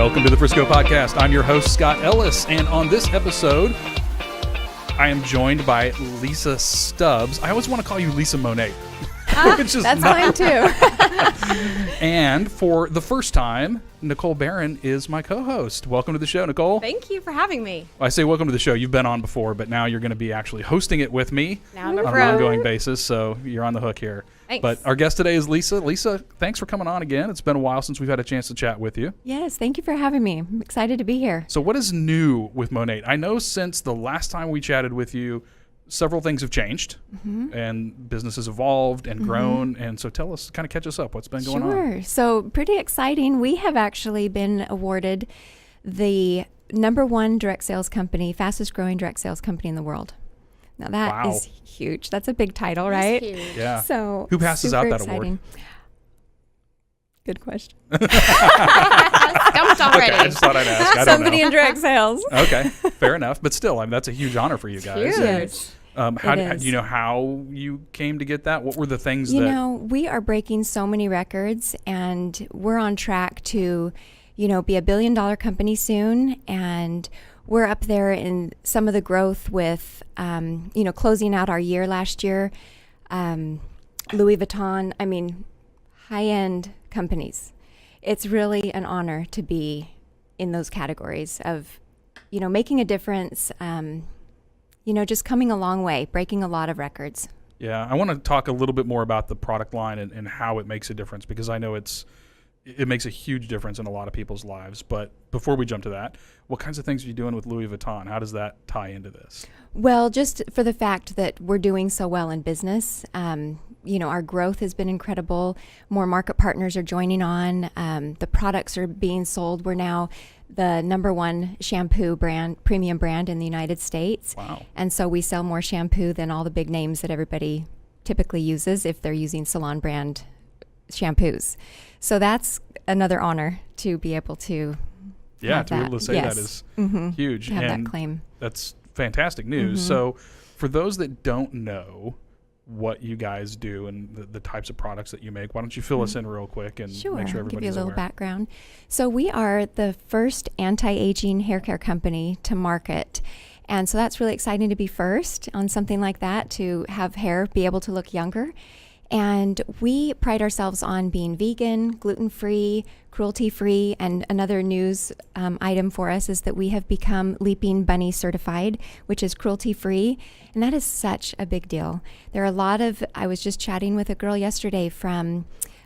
Welcome to the Frisco Podcast. I'm your host, Scott Ellis, and on this episode, I am joined by Lisa Stubbs. I always want to call you Lisa Monat. Which is that's fine too. And for the first time, Nicole Barron is my co-host. Welcome to the show, Nicole. Thank you for having me. I say welcome to the show. You've been on before, but now you're going to be actually hosting it with me on an ongoing basis, so you're on the hook here. Thanks. But our guest today is Lisa. Lisa, thanks for coming on again. It's been a while since we've had a chance to chat with you. Yes, thank you for having me. I'm excited to be here. So what is new with Monat? I know since the last time we chatted with you, several things have changed and business has evolved and grown. And so tell us, kind of catch us up. What's been going on? Sure. So pretty exciting. We have actually been awarded the #1 direct sales company, fastest growing direct sales company in the world. Now that is huge. That's a big title, right? That's huge. Yeah. So who passes out that exciting award? Good question. Stumped Okay, already. I just thought I'd ask. I don't Somebody know. in direct sales. Okay, fair enough. But still, I mean, that's a huge honor for you guys. Huge. And, do you know how you came to get that? What were the things You know, we are breaking so many records, and we're on track to, be $1 billion company soon. And we're up there in some of the growth with, closing out our year last year. Louis Vuitton, high-end companies. It's really an honor to be in those categories of, making a difference, just coming a long way, breaking a lot of records. Yeah, I want to talk a little bit more about the product line and how it makes a difference, because I know it makes a huge difference in a lot of people's lives. But before we jump to that, what kinds of things are you doing with Louis Vuitton? How does that tie into this? Well, just for the fact that we're doing so well in business, our growth has been incredible. More market partners are joining on. The products are being sold. We're now the #1 shampoo brand, premium brand in the United States. Wow. And so we sell more shampoo than all the big names that everybody typically uses if they're using salon brand shampoos. So that's another honor to be able to be that. able to say that is huge. To have and that claim. That's fantastic news. So for those that don't know what you guys do and the types of products that you make, why don't you fill us in real quick and make sure everybody's I'll give you a little aware. background. So we are the first anti-aging hair care company to market. And so that's really exciting to be first on something like that, to have hair be able to look younger. And we pride ourselves on being vegan, gluten-free, cruelty-free, and another news item for us is that we have become Leaping Bunny certified, which is cruelty-free, and that is such a big deal. There are I was just chatting with a girl yesterday from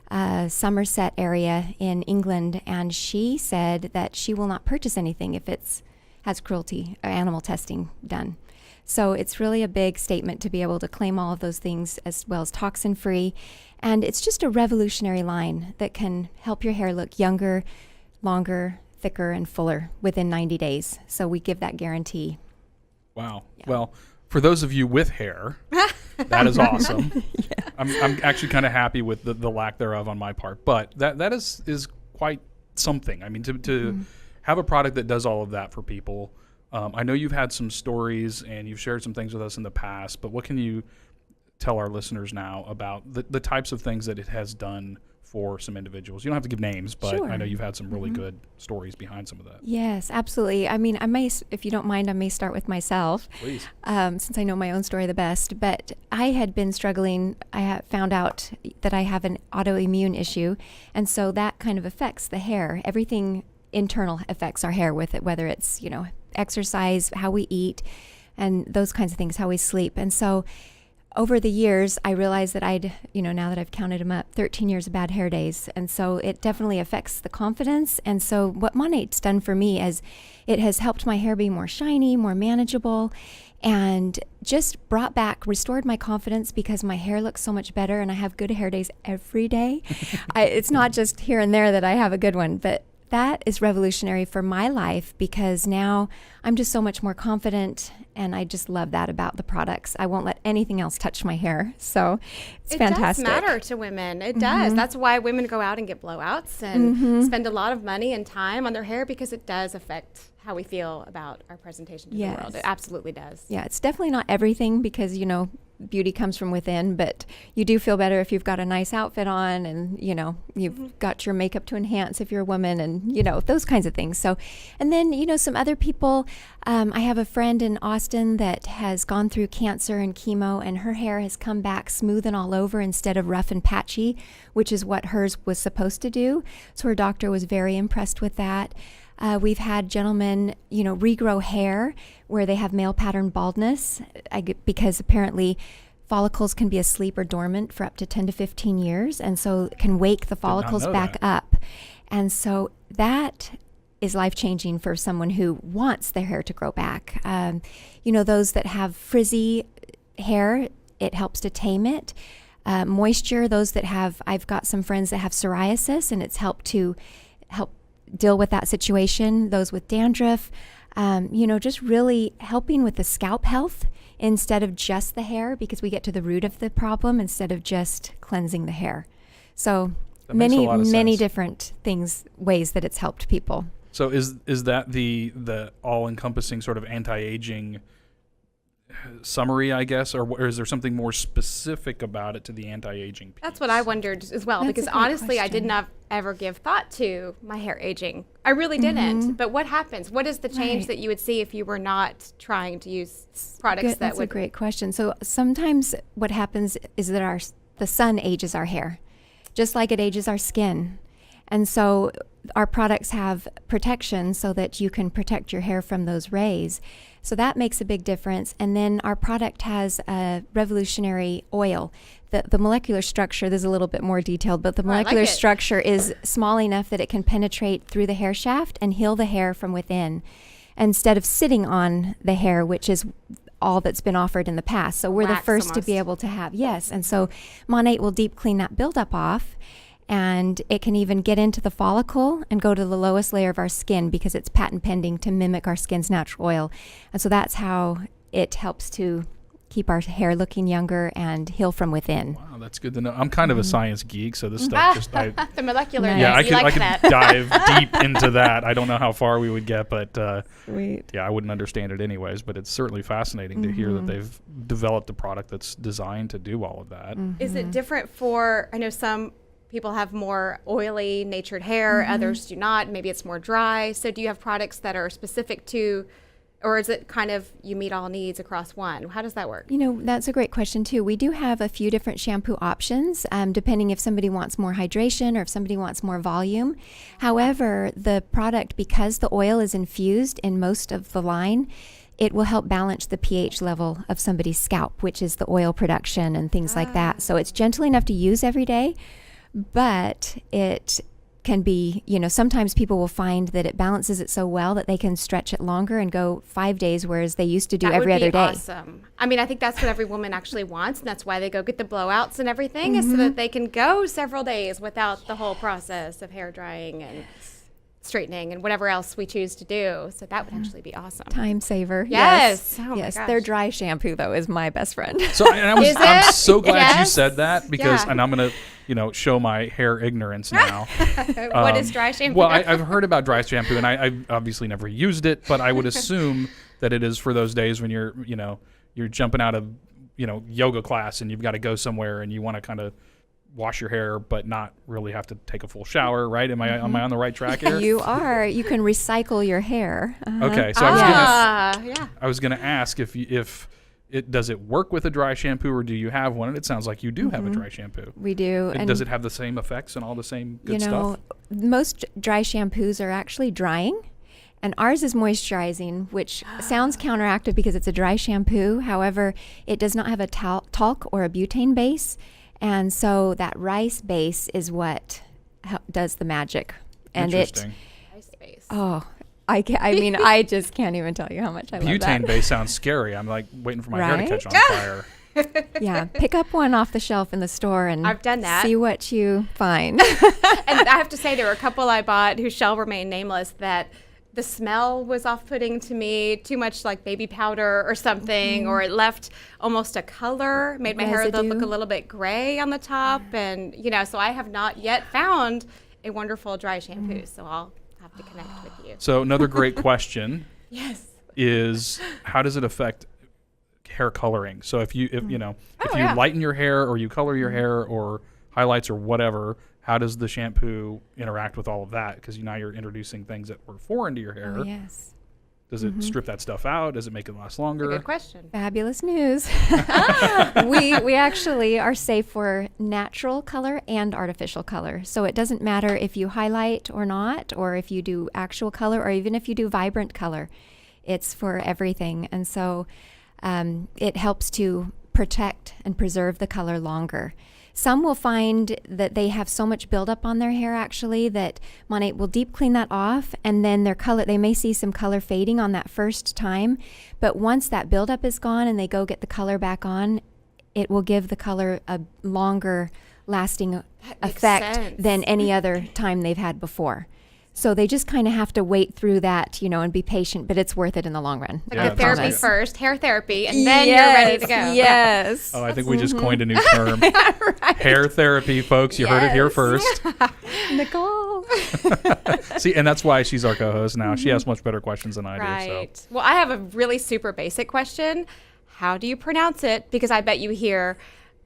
Somerset area in England, and she said that she will not purchase anything if it has cruelty or animal testing done. So it's really a big statement to be able to claim all of those things, as well as toxin-free. And it's just a revolutionary line that can help your hair look younger, longer, thicker, and fuller within 90 days. So we give that guarantee. Wow. Yeah. Well, for those of you with hair, that is awesome. Yeah. I'm actually kind of happy with the lack thereof on my part. But that is quite something. I mean, to have a product that does all of that for people. I know you've had some stories and you've shared some things with us in the past, but what can you tell our listeners now about the types of things that it has done for some individuals? You don't have to give names, but Sure. I know you've had some really good stories behind some of that. Yes, absolutely. I may, if you don't mind, I may start with myself. Please. Since I know my own story the best. But I had been struggling. I found out that I have an autoimmune issue, and so that kind of affects the hair. Everything internal affects our hair with it, whether it's, exercise, how we eat, and those kinds of things, how we sleep. And so over the years, I realized that now that I've counted them up, 13 years of bad hair days. And so it definitely affects the confidence. And so what Monat's done for me is it has helped my hair be more shiny, more manageable, and just restored my confidence because my hair looks so much better and I have good hair days every day. It's not just here and there that I have a good one, but that is revolutionary for my life because now I'm just so much more confident, and I just love that about the products. I won't let anything else touch my hair, so it's fantastic. It does matter to women. It does. That's why women go out and get blowouts and spend a lot of money and time on their hair, because it does affect how we feel about our presentation to the world. It absolutely does. Yeah, it's definitely not everything because, beauty comes from within, but you do feel better if you've got a nice outfit on and, you've got your makeup to enhance if you're a woman and, those kinds of things. So, and then, some other people, I have a friend in Austin that has gone through cancer and chemo, and her hair has come back smooth and all over instead of rough and patchy, which is what hers was supposed to do. So her doctor was very impressed with that. We've had gentlemen, regrow hair where they have male pattern baldness because apparently follicles can be asleep or dormant for up to 10 to 15 years, and so it can wake the follicles back up. And so that is life-changing for someone who wants their hair to grow back. Those that have frizzy hair, it helps to tame it. Moisture, I've got some friends that have psoriasis, and it's help deal with that situation. Those with dandruff, just really helping with the scalp health instead of just the hair, because we get to the root of the problem instead of just cleansing the hair. So many different ways that it's helped people. So is that the all-encompassing sort of anti-aging summary, I guess, or is there something more specific about it to the anti-aging piece? That's what I wondered as well, because honestly, I did not ever give thought to my hair aging. I really didn't. But what happens? What is the change that you would see if you were not trying to use products That's a great question. So sometimes what happens is that the sun ages our hair, just like it ages our skin. And so our products have protection so that you can protect your hair from those rays. So that makes a big difference. And then our product has a revolutionary oil. The molecular structure, this is a little bit more detailed, but the molecular structure is small enough that it can penetrate through the hair shaft and heal the hair from within, instead of sitting on the hair, which is all that's been offered in the past. So we're the first to be able to have, and so Monat will deep clean that buildup off. And it can even get into the follicle and go to the lowest layer of our skin because it's patent pending to mimic our skin's natural oil. And so that's how it helps to keep our hair looking younger and heal from within. Wow, that's good to know. I'm kind of a science geek, so this stuff just... the molecular. Yeah, I could dive deep into that. I don't know how far we would get, but Sweet. Yeah, I wouldn't understand it anyways, but it's certainly fascinating to hear that they've developed a product that's designed to do all of that. Is it different for, I know some people have more oily natured hair, others do not. Maybe it's more dry. So do you have products that are specific to, or is it kind of you meet all needs across one? How does that work? That's a great question too. We do have a few different shampoo options, depending if somebody wants more hydration or if somebody wants more volume. However, the product, because the oil is infused in most of the line, it will help balance the pH level of somebody's scalp, which is the oil production and things like that. So it's gentle enough to use every day. But it can be, sometimes people will find that it balances it so well that they can stretch it longer and go 5 days, whereas they used to do every other day. Awesome. I mean, I think that's what every woman actually wants, and that's why they go get the blowouts and everything, is so that they can go several days without the whole process of hair drying and straightening and whatever else we choose to do. So that would actually be awesome. Time saver. Yes. Oh yes. Their dry shampoo though is my best friend. So I'm so glad you said that because, and I'm going to, show my hair ignorance now. What is dry shampoo? Well, I've heard about dry shampoo and I've obviously never used it, but I would assume that it is for those days when you're jumping out of, yoga class and you've got to go somewhere and you want to kind of wash your hair but not really have to take a full shower, right? Am I on the right track here? You are. You can recycle your hair. Okay, so I was gonna ask if it does it work with a dry shampoo or do you have one? And it sounds like you do have a dry shampoo. We do. And does it have the same effects and all the same good stuff? Most dry shampoos are actually drying. And ours is moisturizing, which sounds counteractive because it's a dry shampoo. However, it does not have a talc or a butane base. And so that rice base is what does the magic. And Interesting. Rice base. I mean, I just can't even tell you how much I love that. Butane base sounds scary. I'm like waiting for my hair to catch on fire. Yeah, pick up one off the shelf in the store and I've done that. See what you find. And I have to say there were a couple I bought who shall remain nameless that the smell was off-putting to me, too much like baby powder or something, or it left almost a color, made my hair look a little bit gray on the top. And, so I have not yet found a wonderful dry shampoo. So I'll have to connect with you. So another great question yes. is how does it affect hair coloring. So if you lighten your hair or you color your hair or highlights or whatever, how does the shampoo interact with all of that? Because now you're introducing things that were foreign to your hair. Oh, yes. Does it strip that stuff out? Does it make it last longer? Good question. Fabulous news. We actually are safe for natural color and artificial color. So it doesn't matter if you highlight or not, or if you do actual color, or even if you do vibrant color. It's for everything. And so it helps to protect and preserve the color longer. Some will find that they have so much buildup on their hair actually that Monat will deep clean that off, and then their color, they may see some color fading on that first time, but once that buildup is gone and they go get the color back on, it will give the color a longer lasting effect than any other time they've had before. So they just kind of have to wait through that, and be patient, but it's worth it in the long run. The therapy first, hair therapy, and then you're ready to go. Yes. Oh, I think we just coined a new term. Right. Hair therapy, folks. You heard it here first. Nicole. See, and that's why she's our co-host now. She has much better questions than I do. Right. So. Well, I have a really super basic question. How do you pronounce it? Because I bet you hear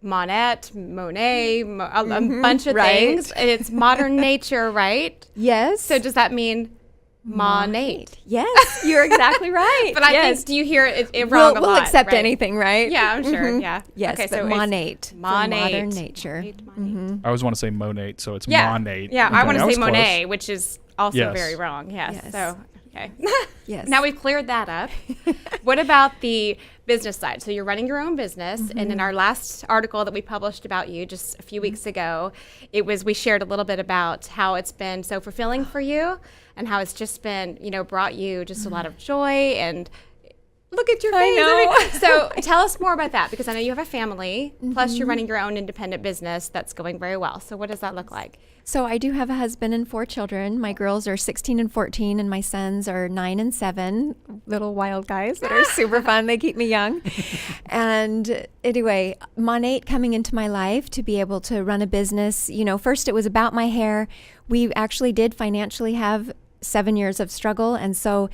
Monat, Monet, a bunch of things. It's modern nature, right? Yes. So does that mean Monat? Yes, you're exactly right. But I think, do you hear it wrong a lot? We'll accept right? anything, right? Yeah, I'm sure. Yeah. Yes, okay, but Monat. Monat. Modern nature. I always want to say Monat, so it's Monat. Monat. Yeah, Okay. I want to say Monet, close. which is also very wrong. Yes. So, okay. Yes. Now we've cleared that up. What about the business side? So you're running your own business, and in our last article that we published about you just a few weeks ago, we shared a little bit about how it's been so fulfilling for you, and how it's just been, brought you just a lot of joy and. Look at your face. I know. So tell us more about that, because I know you have a family, plus you're running your own independent business that's going very well. So what does that look like? So I do have a husband and 4 children. My girls are 16 and 14, and my sons are 9 and 7. Little wild guys that are super fun. They keep me young. And anyway, Monat coming into my life to be able to run a business, first it was about my hair. We actually did financially have 7 years of struggle. And so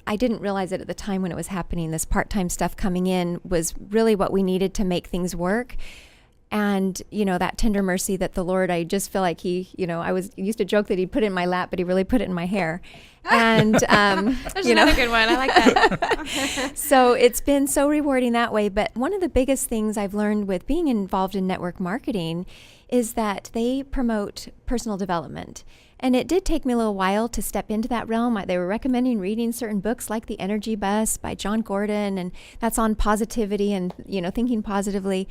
I didn't realize it at the time when it was happening. This part-time stuff coming in was really what we needed to make things work. And, that tender mercy that the Lord, I just feel like he, I used to joke that he put it in my lap, but he really put it in my hair. And, There's another good one. I like that. So it's been so rewarding that way. But one of the biggest things I've learned with being involved in network marketing is that they promote personal development. And it did take me a little while to step into that realm. They were recommending reading certain books like The Energy Bus by John Gordon, and that's on positivity and, thinking positively.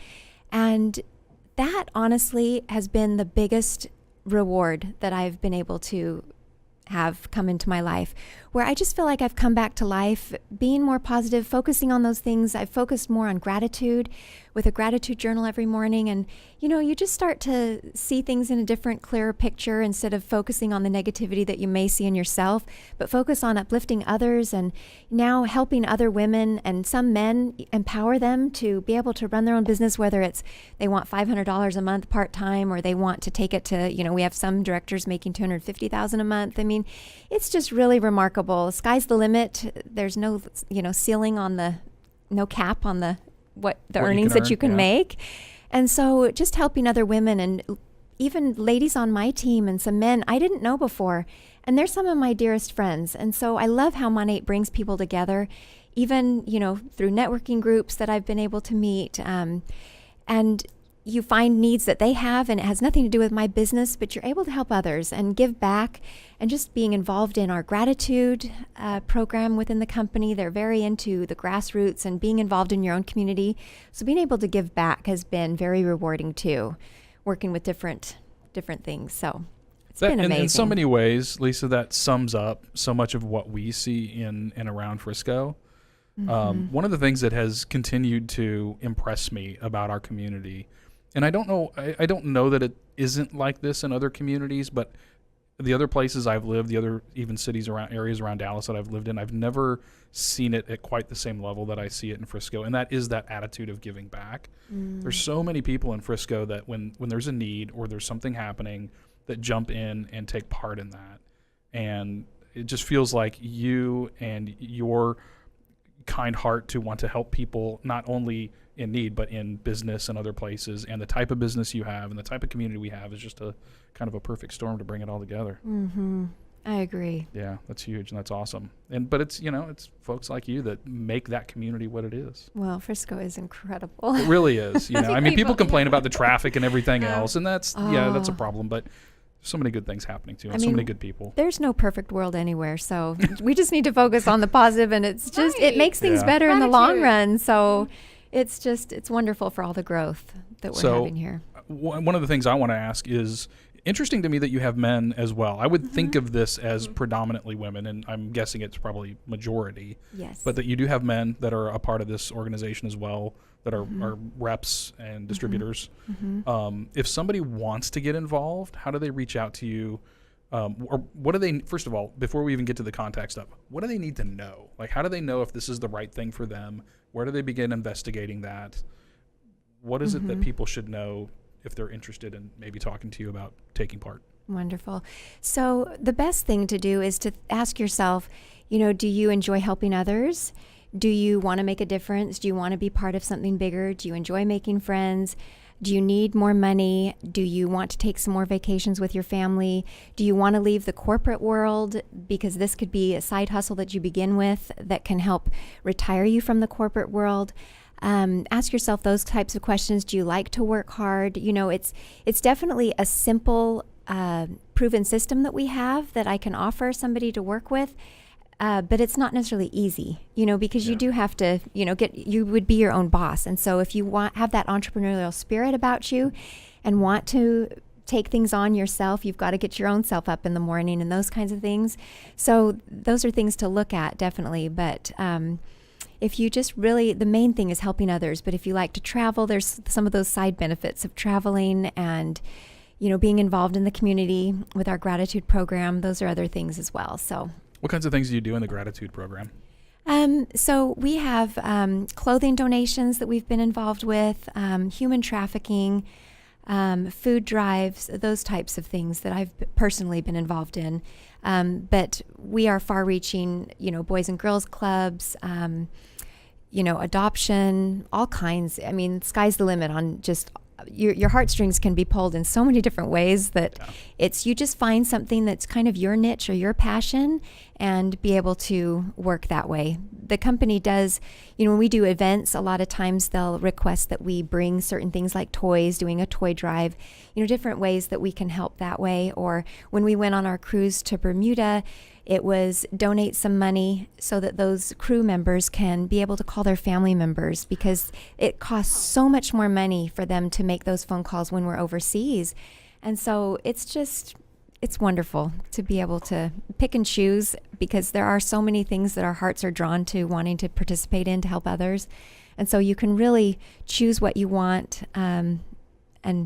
And that honestly has been the biggest reward that I've been able to have come into my life, where I just feel like I've come back to life, being more positive, focusing on those things. I've focused more on gratitude with a gratitude journal every morning. And, you just start to see things in a different, clearer picture instead of focusing on the negativity that you may see in yourself, but focus on uplifting others and now helping other women and some men, empower them to be able to run their own business, whether it's they want $500 a month part-time or they want to take it to, we have some directors making $250,000 a month. I mean, it's just really remarkable. Sky's the limit. There's no, ceiling on no cap on the earnings that you can make. And so just helping other women and even ladies on my team and some men I didn't know before. And they're some of my dearest friends. And so I love how Monat brings people together, even, through networking groups that I've been able to meet. And you find needs that they have, and it has nothing to do with my business, but you're able to help others and give back. And just being involved in our gratitude program within the company, they're very into the grassroots and being involved in your own community. So being able to give back has been very rewarding too, working with different things. So it's been amazing. In so many ways, Lisa, that sums up so much of what we see in and around Frisco. One of the things that has continued to impress me about our community, and I don't know that it isn't like this in other communities, but the other places I've lived, the other even areas around Dallas that I've lived in, I've never seen it at quite the same level that I see it in Frisco, and that is that attitude of giving back. There's so many people in Frisco that when there's a need or there's something happening, that jump in and take part in that. And it just feels like you and your kind heart to want to help people, not only in need, but in business and other places. And the type of business you have and the type of community we have is just a kind of a perfect storm to bring it all together. Mm-hmm. I agree. Yeah, that's huge and that's awesome. But it's, it's folks like you that make that community what it is. Well, Frisco is incredible. It really is. I mean, people complain about the traffic and everything else, and that's a Oh. problem. But so many good things happening too, and I so mean, many good people. There's no perfect world anywhere, so we just need to focus on the positive, and it's just it makes things Yeah. better in the long Gratitude. run. So it's wonderful for all the growth that we're having here. One of the things I want to ask is interesting to me that you have men as well. I would think of this as predominantly women, and I'm guessing it's probably majority. Yes. But that you do have men that are a part of this organization as well, that are reps and distributors. If somebody wants to get involved, how do they reach out to you? Or what do they, first of all, before we even get to the contact stuff, what do they need to know? Like, how do they know if this is the right thing for them? Where do they begin investigating that? What is it that people should know if they're interested in maybe talking to you about taking part? Wonderful. So the best thing to do is to ask yourself, do you enjoy helping others? Do you want to make a difference? Do you want to be part of something bigger? Do you enjoy making friends? Do you need more money? Do you want to take some more vacations with your family? Do you want to leave the corporate world? Because this could be a side hustle that you begin with that can help retire you from the corporate world. Ask yourself those types of questions. Do you like to work hard? It's definitely a simple, proven system that we have that I can offer somebody to work with. But it's not necessarily easy, because you do have to, you would be your own boss. And so if you have that entrepreneurial spirit about you and want to take things on yourself, you've got to get your own self up in the morning and those kinds of things. So those are things to look at, definitely. But if you just really, the main thing is helping others. But if you like to travel, there's some of those side benefits of traveling and, being involved in the community with our gratitude program. Those are other things as well. So. What kinds of things do you do in the gratitude program? So we have clothing donations that we've been involved with, human trafficking, food drives, those types of things that I've personally been involved in. But we are far-reaching, boys and girls clubs, adoption, all kinds. I mean, sky's the limit on just your heartstrings can be pulled in so many different ways that you just find something that's kind of your niche or your passion and be able to work that way. The company does, when we do events, a lot of times they'll request that we bring certain things like toys, doing a toy drive, different ways that we can help that way. Or when we went on our cruise to Bermuda, it was donate some money so that those crew members can be able to call their family members, because it costs so much more money for them to make those phone calls when we're overseas. And so it's wonderful to be able to pick and choose, because there are so many things that our hearts are drawn to wanting to participate in to help others. And so you can really choose what you want and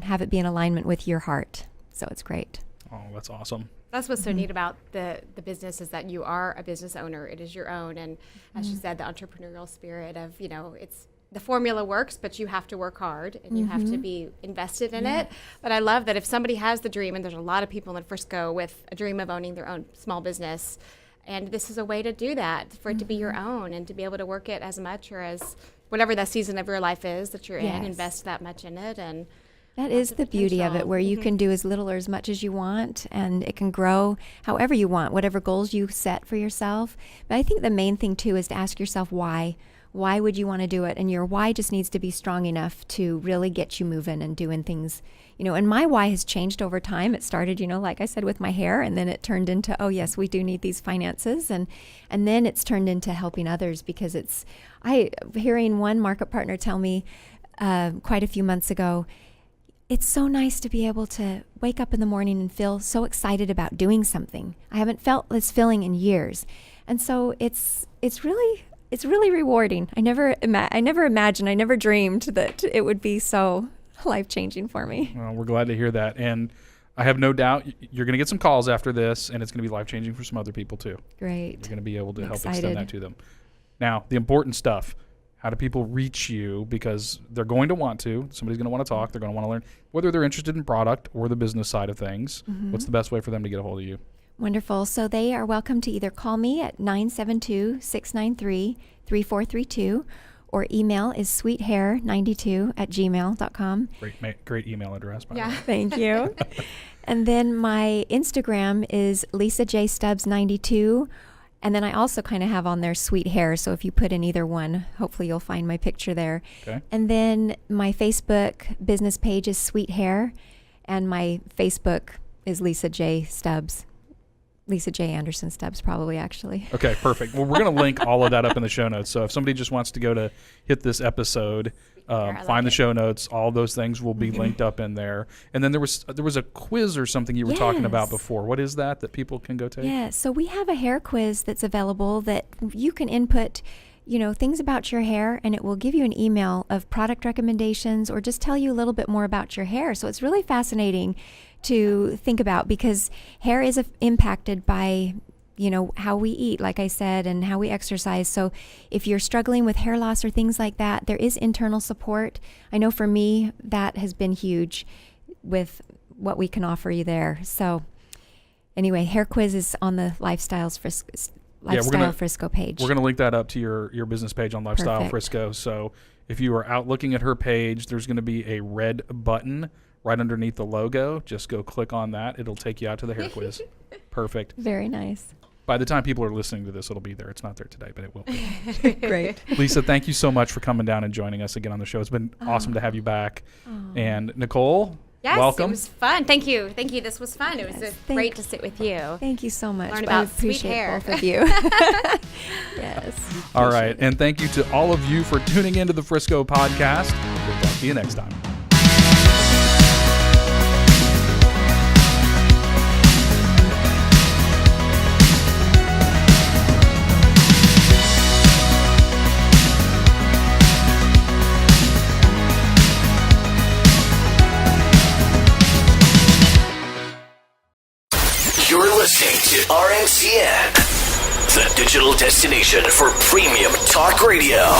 have it be in alignment with your heart. So it's great. Oh, that's awesome. That's what's so neat about the business, is that you are a business owner. It is your own. And as you said, the entrepreneurial spirit of, it's the formula works, but you have to work hard and you have to be invested in it. But I love that if somebody has the dream, and there's a lot of people in Frisco with a dream of owning their own small business, and this is a way to do that, for it to be your own and to be able to work it as much or as whatever that season of your life is that you're in, invest that much in it. And that is the beauty of it, where you can do as little or as much as you want, and it can grow however you want, whatever goals you set for yourself. But I think the main thing, too, is to ask yourself why. Why would you want to do it? And your why just needs to be strong enough to really get you moving and doing things. And my why has changed over time. It started, like I said, with my hair, and then it turned into, oh, yes, we do need these finances. And then it's turned into helping others, because hearing one market partner tell me quite a few months ago, it's so nice to be able to wake up in the morning and feel so excited about doing something. I haven't felt this feeling in years. And so it's really rewarding. I never imagined, I never dreamed that it would be so life-changing for me. Well, we're glad to hear that. And I have no doubt you're going to get some calls after this, and it's going to be life-changing for some other people too. Great. You're going to be able to help Excited. extend that to them. Now, the important stuff. How do people reach you? Because they're going to want to. Somebody's going to want to talk. They're going to want to learn, whether they're interested in product or the business side of things. What's the best way for them to get a hold of you? Wonderful. So they are welcome to either call me at 972-693-3432 or email is sweethair92@gmail.com. Great email address, by the way. Thank you. And then my Instagram is Lisa J. Stubbs 92. And then I also kind of have on there Sweet Hair. So if you put in either one, hopefully you'll find my picture there. Okay. And then my Facebook business page is Sweet Hair. And my Facebook is Lisa J. Stubbs. Lisa J. Anderson Stubbs, probably, actually. Okay, perfect. Well, we're going to link all of that up in the show notes. So if somebody just wants to go to hit this episode, find the show notes, all those things will be linked up in there. And then there was a quiz or something you were talking about before. What is that people can go take? Yeah, so we have a hair quiz that's available that you can input, things about your hair, and it will give you an email of product recommendations or just tell you a little bit more about your hair. So it's really fascinating to think about because hair is impacted by, how we eat, like I said, and how we exercise. So if you're struggling with hair loss or things like that, there is internal support. I know for me, that has been huge with what we can offer you there. So anyway, hair quiz is on the Lifestyle Frisco page. We're going to link that up to your business page on Lifestyle Perfect. Frisco. So if you are out looking at her page, there's going to be a red button right underneath the logo. Just go click on that. It'll take you out to the hair quiz. Perfect. Very nice. By the time people are listening to this, it'll be there. It's not there today, but it will be. Great. Lisa, thank you so much for coming down and joining us again on the show. It's been awesome to have you back. And Nicole, Yes, welcome. it was fun. Thank you. This was fun. It was great to sit with you. Thank you so much. Learn about I appreciate sweet hair. both of you. Yes. All right. And thank you to all of you for tuning into the Frisco Podcast. We'll talk to you next time. You're listening to RMCN, the digital destination for premium talk radio.